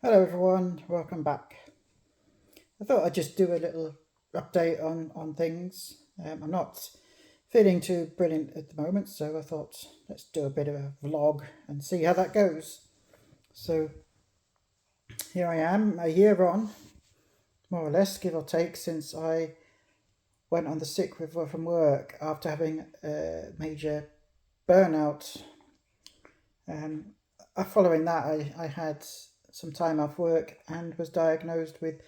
Hello everyone, welcome back. I thought I'd just do a little update on things. I'm not feeling too brilliant at the moment, so I thought let's do a bit of a vlog and see how that goes. So here I am, a year on, more or less, give or take, since I went on the sick with from work after having a major burnout. Um, Following that, I had some time off work and was diagnosed with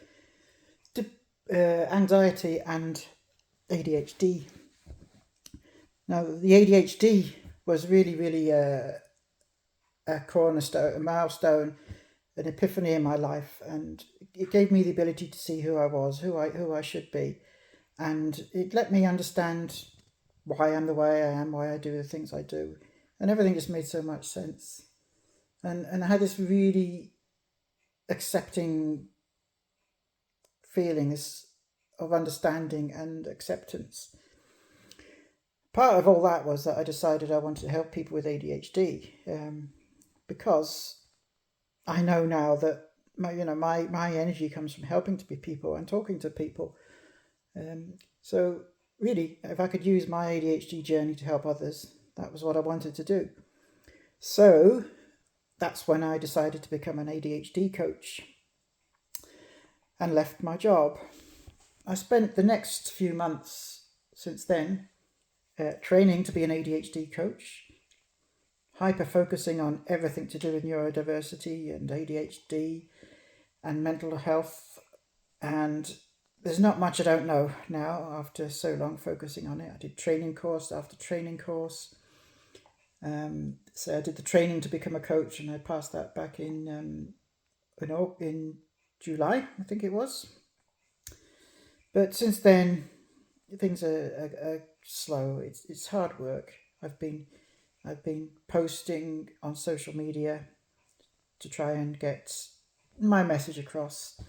anxiety and ADHD. Now, the ADHD was really a cornerstone, a milestone, an epiphany in my life, and it gave me the ability to see who I was, who I should be, and it let me understand why I'm the way I am, why I do the things I do, and everything just made so much sense. And I had this really accepting feelings of understanding and acceptance. Part of all that was that I decided I wanted to help people with ADHD, because I know now that my energy comes from helping to be people and talking to people. So really, if I could use my ADHD journey to help others, that was what I wanted to do. So that's when I decided to become an ADHD coach and left my job. I spent the next few months since then training to be an ADHD coach, hyper focusing on everything to do with neurodiversity and ADHD and mental health. And there's not much I don't know now after so long focusing on it. I did training course after training course. So I did the training to become a coach, and I passed that back in July, I think it was. But since then, things are slow. It's hard work. I've been posting on social media to try and get my message across.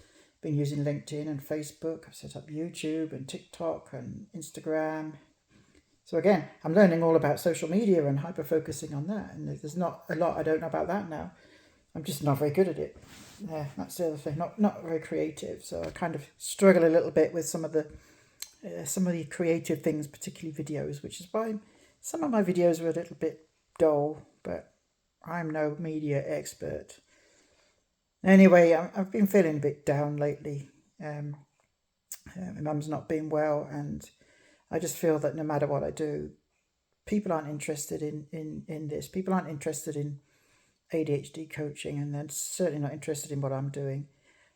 Been using LinkedIn and Facebook. I've set up YouTube and TikTok and Instagram. So again, I'm learning all about social media and hyper focusing on that. And there's not a lot I don't know about that now. I'm just not very good at it. Yeah, that's the other thing. Not very creative. So I kind of struggle a little bit with some of the creative things, particularly videos, which is why some of my videos were a little bit dull. But I'm no media expert. Anyway, I've been feeling a bit down lately. My mum's not been well, and I just feel that no matter what I do, people aren't interested in this. People aren't interested in ADHD coaching, and they're certainly not interested in what I'm doing.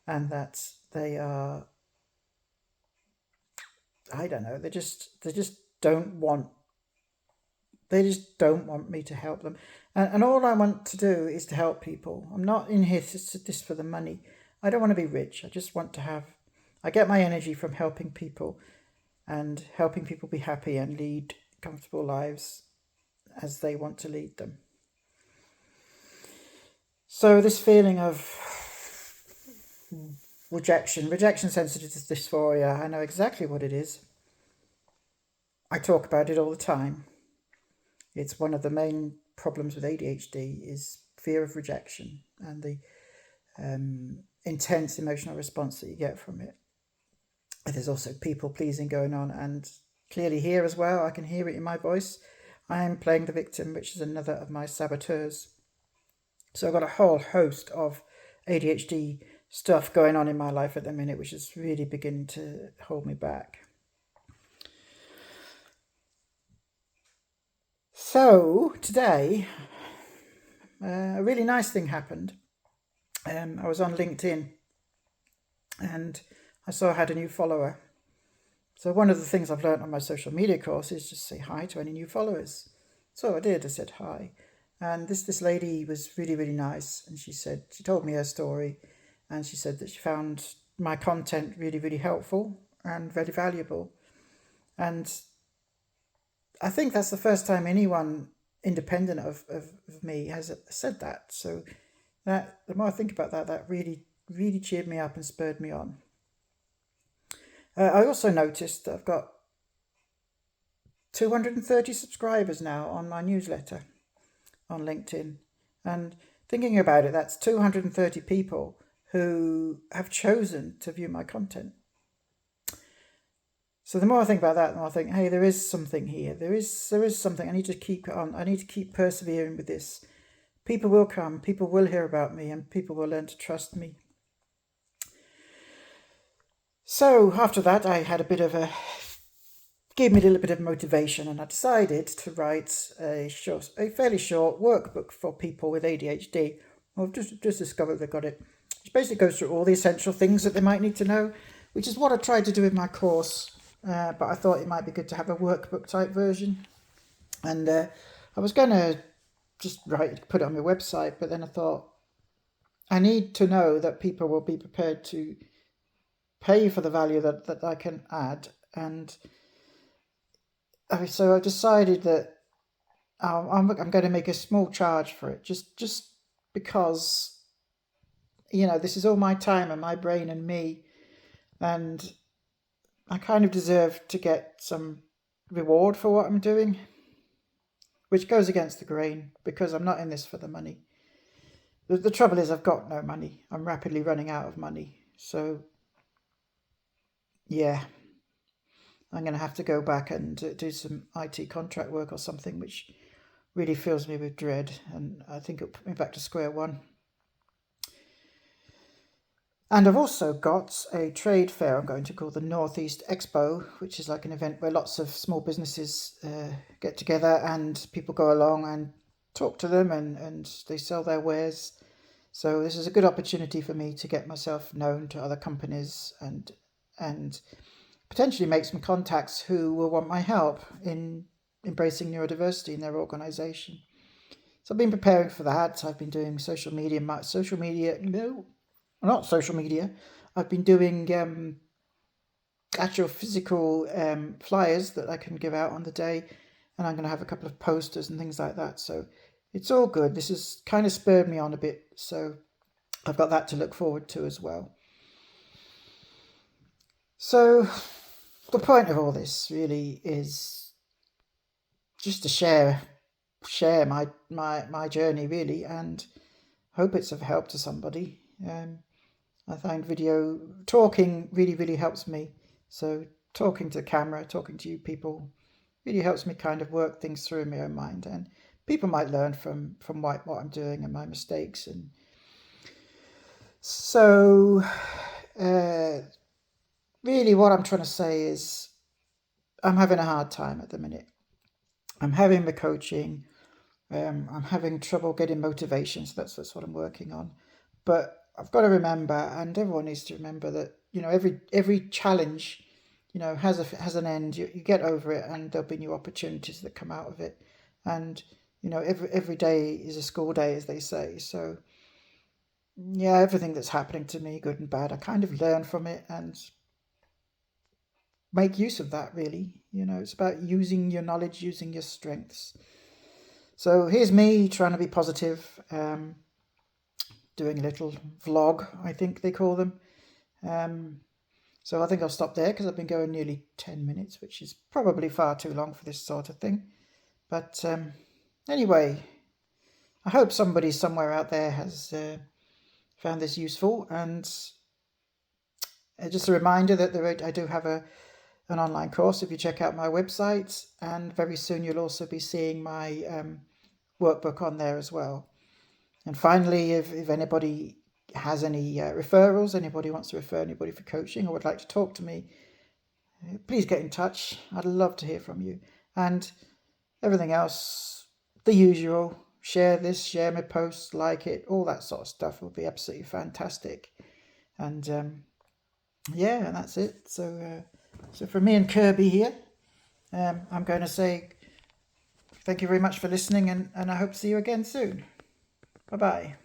And that they are, I don't know, they just don't want they just don't want me to help them. And all I want to do is to help people. I'm not in here just for the money. I don't want to be rich. I just want to I get my energy from helping people and helping people be happy and lead comfortable lives as they want to lead them. So this feeling of rejection sensitive dysphoria, I know exactly what it is. I talk about it all the time. It's one of the main problems with ADHD is fear of rejection and the intense emotional response that you get from it. There's also people pleasing going on, and clearly here as well, I can hear it in my voice. I am playing the victim, which is another of my saboteurs. So I've got a whole host of ADHD stuff going on in my life at the minute, which is really beginning to hold me back. So today, a really nice thing happened. I was on LinkedIn and I saw I had a new follower. So one of the things I've learned on my social media course is just say hi to any new followers. So I did. I said hi. And this lady was really nice. And she told me her story. And she said that she found my content really helpful and very valuable. And I think that's the first time anyone independent of me has said that. So that the more I think about that, that really cheered me up and spurred me on. I also noticed that I've got 230 subscribers now on my newsletter on LinkedIn. And thinking about it, that's 230 people who have chosen to view my content. So the more I think about that, the more I think, hey, there is something here. There is something. I need to keep on. I need to keep persevering with this. People will come. People will hear about me, and people will learn to trust me. So after that, I had gave me a little bit of motivation, and I decided to write a fairly short workbook for people with ADHD. I've just discovered they got it. Which basically goes through all the essential things that they might need to know, which is what I tried to do in my course. But I thought it might be good to have a workbook type version. And I was going to just put it on my website, but then I thought I need to know that people will be prepared to pay for the value that I can add. And so I decided that I'm going to make a small charge for it, just because, this is all my time and my brain and me, and I kind of deserve to get some reward for what I'm doing, which goes against the grain because I'm not in this for the money. The trouble is I've got no money. I'm rapidly running out of money. So, yeah, I'm going to have to go back and do some IT contract work or something, which really fills me with dread. And I think it'll put me back to square one. And I've also got a trade fair I'm going to call the Northeast Expo, which is like an event where lots of small businesses get together and people go along and talk to them and they sell their wares. So this is a good opportunity for me to get myself known to other companies and potentially make some contacts who will want my help in embracing neurodiversity in their organization. So I've been preparing for that. I've been doing I've been doing actual physical flyers that I can give out on the day, and I'm going to have a couple of posters and things like that. So it's all good. This has kind of spurred me on a bit, so I've got that to look forward to as well. So the point of all this really is just to share my journey, really, and hope it's of help to somebody. I find video talking really helps me. So talking to the camera, talking to you people really helps me kind of work things through in my own mind, and people might learn from what I'm doing and my mistakes. And so really what I'm trying to say is I'm having a hard time at the minute. I'm having the coaching. I'm having trouble getting motivation, so that's what I'm working on. But I've got to remember, and everyone needs to remember, that every challenge has an end. You get over it, and there'll be new opportunities that come out of it. And every day is a school day, as they say. So yeah, everything that's happening to me, good and bad, I kind of learn from it and make use of that, really. It's about using your knowledge, using your strengths. So here's me trying to be positive, doing a little vlog, I think they call them. So I think I'll stop there because I've been going nearly 10 minutes, which is probably far too long for this sort of thing. But anyway, I hope somebody somewhere out there has found this useful. And just a reminder that I do have an online course if you check out my website, and very soon you'll also be seeing my workbook on there as well. And finally, if anybody has any referrals, anybody wants to refer anybody for coaching or would like to talk to me, please get in touch. I'd love to hear from you. And everything else, the usual, share my posts, like it, all that sort of stuff would be absolutely fantastic. And yeah, and that's it. So from me and Kirby here, I'm going to say thank you very much for listening, and I hope to see you again soon. Bye-bye.